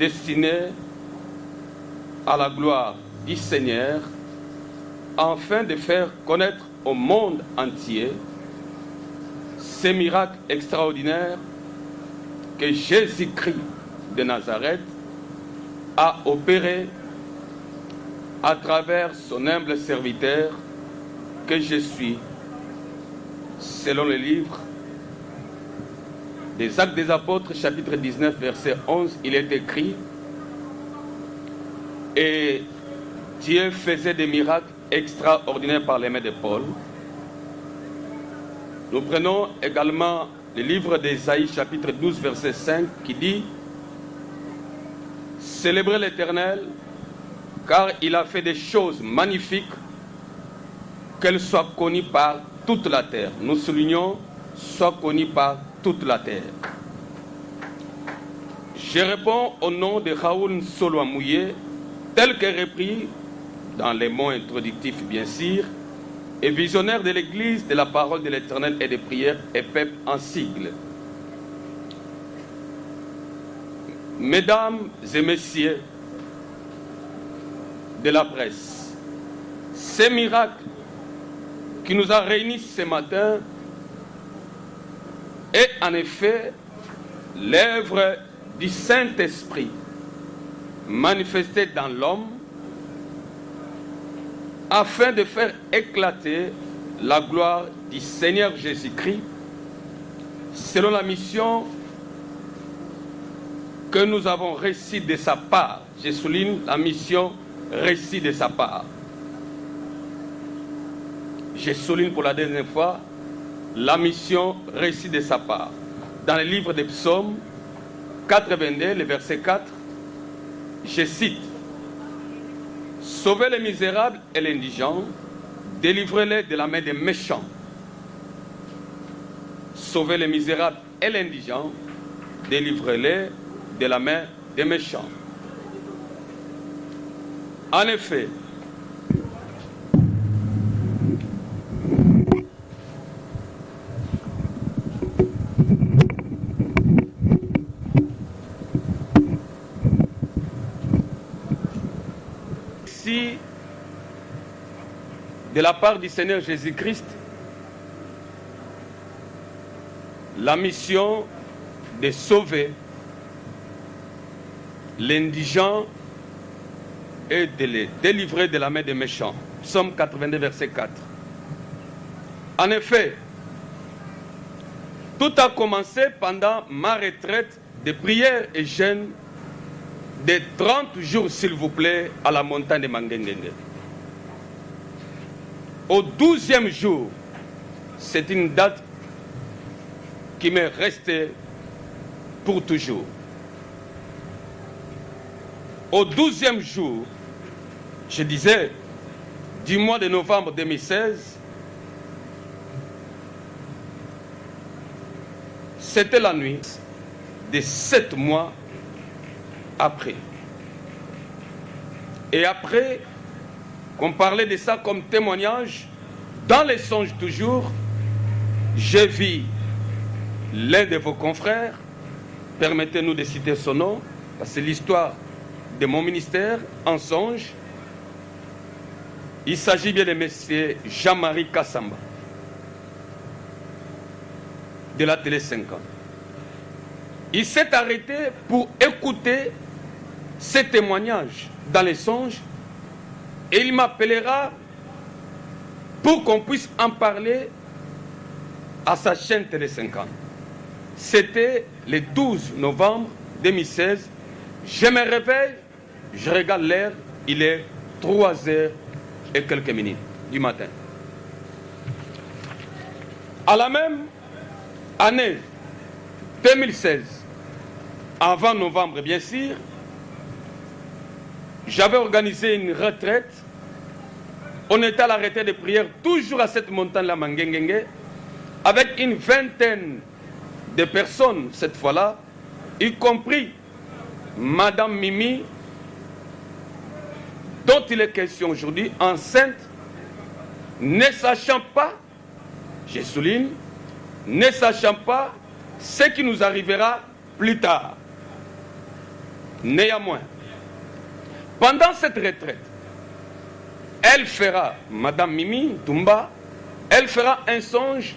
destinés à la gloire du Seigneur, afin de faire connaître au monde entier ces miracles extraordinaires que Jésus-Christ de Nazareth a opérés à travers son humble serviteur que je suis, selon le livre des Actes des Apôtres, chapitre 19, verset 11, il est écrit: et Dieu faisait des miracles extraordinaires par les mains de Paul. Nous prenons également le livre d'Ésaïe, chapitre 12, verset 5, qui dit: célébrez l'Éternel, car il a fait des choses magnifiques, qu'elles soient connues par toute la terre. Nous soulignons, soient connues par toute la terre. Je réponds au nom de Raoul Soloamouye, tel que repris dans les mots introductifs, bien sûr, et visionnaire de l'Église de la parole de l'Éternel et des prières et peuple en sigle. Mesdames et messieurs de la presse, ces miracles qui nous a réunis ce matin est en effet l'œuvre du Saint-Esprit manifestée dans l'homme afin de faire éclater la gloire du Seigneur Jésus-Christ selon la mission que nous avons reçue de sa part. Je souligne la mission reçue de sa part. Je souligne pour la deuxième fois la mission reçue de sa part. Dans le livre des Psaumes 82, le verset 4, je cite: sauvez les misérables et les indigents, délivrez-les de la main des méchants. Sauvez les misérables et les indigents, délivrez-les de la main des méchants. En effet, si de la part du Seigneur Jésus-Christ, la mission de sauver l'indigent et de les délivrer de la main des méchants. Psaume 82, verset 4. En effet, tout a commencé pendant ma retraite de prière et jeûne de 30 jours, s'il vous plaît, à la montagne de Mangengengue. Au 12e jour, c'est une date qui m'est restée pour toujours. Au 12e jour, je disais, du mois de novembre 2016, c'était la nuit de 7 mois après. Et après qu'on parlait de ça comme témoignage, dans les songes toujours, j'ai vu l'un de vos confrères, permettez-nous de citer son nom, parce que c'est l'histoire de mon ministère en songe. Il s'agit bien de M. Jean-Marie Kassamba, de la télé 5 ans. Il s'est arrêté pour écouter ces témoignages dans les songes et il m'appellera pour qu'on puisse en parler à sa chaîne télé 5 ans. C'était le 12 novembre 2016. Je me réveille, je regarde l'heure, il est 3h et quelques minutes du matin. À la même année 2016, avant novembre bien sûr, j'avais organisé une retraite. On était à la retraite de prière, toujours à cette montagne-là, Mangengengue, avec une vingtaine de personnes cette fois-là, y compris Madame Mimi, dont il est question aujourd'hui, enceinte, ne sachant pas, je souligne, ne sachant pas ce qui nous arrivera plus tard. Néanmoins, pendant cette retraite, elle fera, Madame Mimi Ntumba, elle fera un songe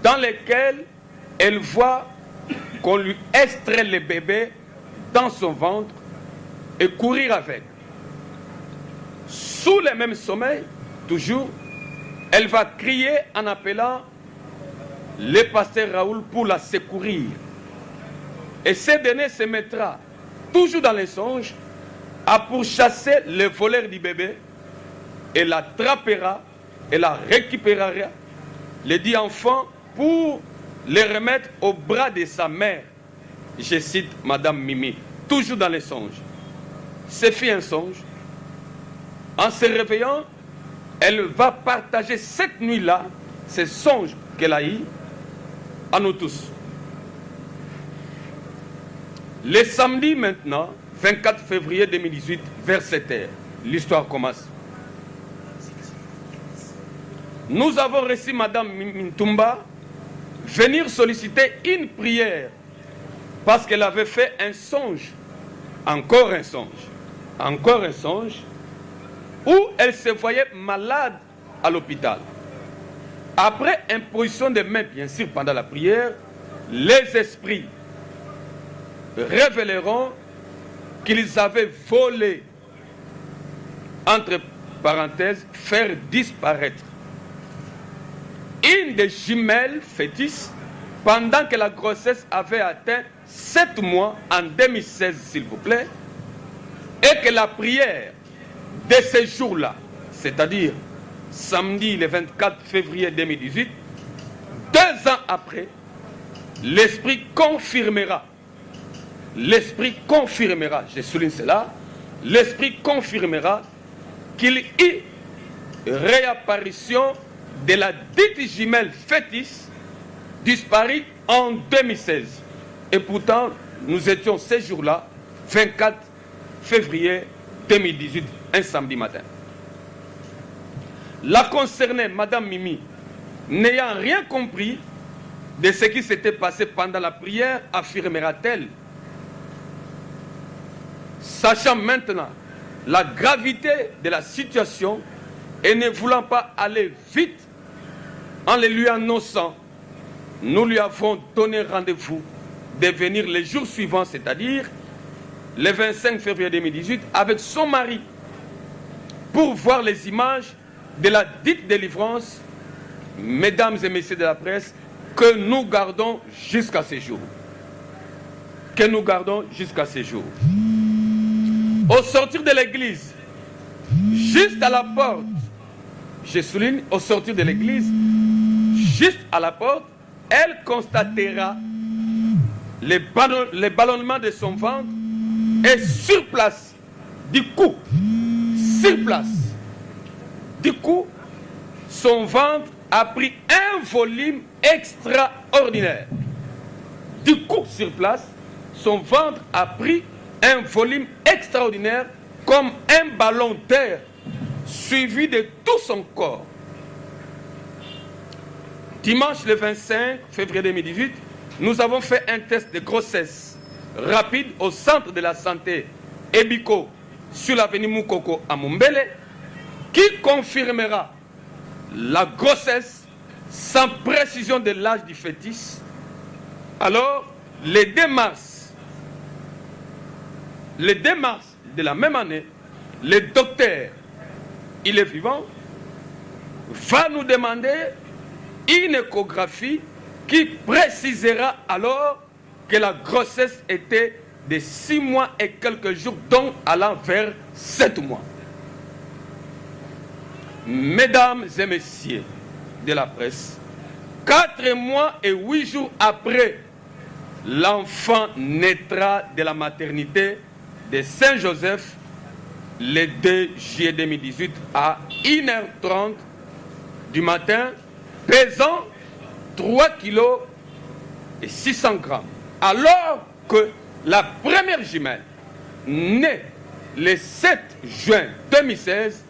dans lequel elle voit qu'on lui extrait le bébé dans son ventre et courir avec. Sous le même sommeil, toujours, elle va crier en appelant le pasteur Raoul pour la secourir. Et ce dernier se mettra, toujours dans les songes, à pourchasser le voleur du bébé et l'attrapera et la récupérera, les 10 enfants, pour les remettre au bras de sa mère. Je cite Madame Mimi, toujours dans les songes. Ce fut un songe. En se réveillant, elle va partager cette nuit-là, ces songes qu'elle a eus, à nous tous. Le samedi maintenant, 24 février 2018, vers 7h, l'histoire commence. Nous avons reçu Madame Ntumba venir solliciter une prière parce qu'elle avait fait un songe, encore un songe, où elle se voyait malade à l'hôpital. Après imposition des mains, bien sûr, pendant la prière, les esprits révéleront qu'ils avaient volé, entre parenthèses, faire disparaître une des jumelles fœtus pendant que la grossesse avait atteint 7 mois en 2016, s'il vous plaît, et que la prière de ce jour-là, c'est-à-dire samedi le 24 février 2018, 2 ans après, l'esprit confirmera, je souligne cela, l'esprit confirmera qu'il y eut réapparition de la dite jumelle fœtus disparue en 2016. Et pourtant, nous étions ces jours-là, 24 février 2018, un samedi matin. La concernée, Madame Mimi, n'ayant rien compris de ce qui s'était passé pendant la prière, affirmera-t-elle, sachant maintenant la gravité de la situation et ne voulant pas aller vite en les lui annonçant, nous lui avons donné rendez-vous de venir les jours suivants, c'est-à-dire le 25 février 2018, avec son mari, pour voir les images de la dite délivrance, mesdames et messieurs de la presse, que nous gardons jusqu'à ce jour. Au sortir de l'église, juste à la porte, je souligne, au sortir de l'église, juste à la porte, elle constatera les ballonnements de son ventre et sur place, du coup, son ventre a pris un volume extraordinaire. Du coup, sur place, son ventre a pris un volume extraordinaire comme un ballon d'air suivi de tout son corps. Dimanche le 25 février 2018, nous avons fait un test de grossesse rapide au centre de la santé Ebiko sur l'avenue Moukoko à Mumbele, qui confirmera la grossesse sans précision de l'âge du fœtus. Alors, le 2 mars de la même année, le docteur, il est vivant, va nous demander une échographie qui précisera alors que la grossesse était de 6 mois et quelques jours, donc allant vers 7 mois. Mesdames et messieurs de la presse, 4 mois et 8 jours après, l'enfant naîtra de la maternité de Saint-Joseph le 2 juillet 2018 à 1h30 du matin, pesant 3 kg et 600 grammes. Alors que la première jumelle, née le 7 juin 2016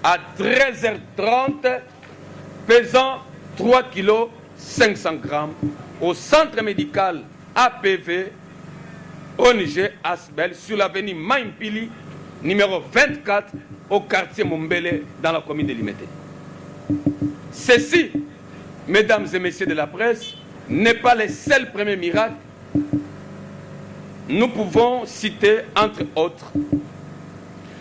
à 13h30, pesant 3 kg 500 grammes au centre médical APV ONG Asbel sur l'avenue Maimpili, numéro 24, au quartier Mombele, dans la commune de Limete. Ceci, mesdames et messieurs de la presse, n'est pas le seul premier miracle. Nous pouvons citer, entre autres,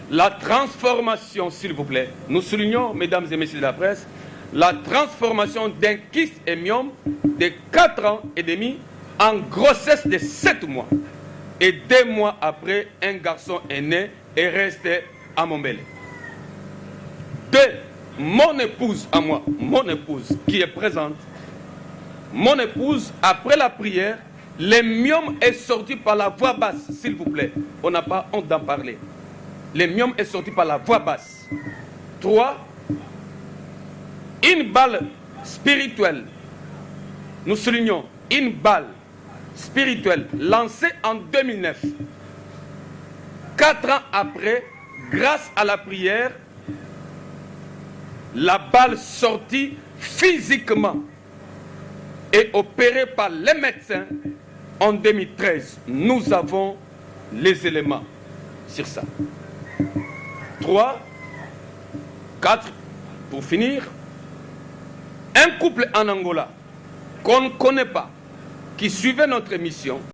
la transformation, s'il vous plaît. Nous soulignons, mesdames et messieurs de la presse, la transformation d'un kyste hémiome de 4 ans et demi en grossesse de 7 mois. Et 2 mois après, un garçon est né et resté à Mombele. Mon épouse à moi, mon épouse qui est présente, mon épouse, après la prière, l'hémiome est sorti par la voix basse, s'il vous plaît. On n'a pas honte d'en parler. L'hémiome est sorti par la voix basse. 3, une balle spirituelle. Nous soulignons, une balle spirituelle lancée en 2009. 4 ans après, grâce à la prière, la balle sortie physiquement et opérée par les médecins en 2013. Nous avons les éléments sur ça. 3, 4, pour finir, un couple en Angola qu'on ne connaît pas, qui suivait notre émission,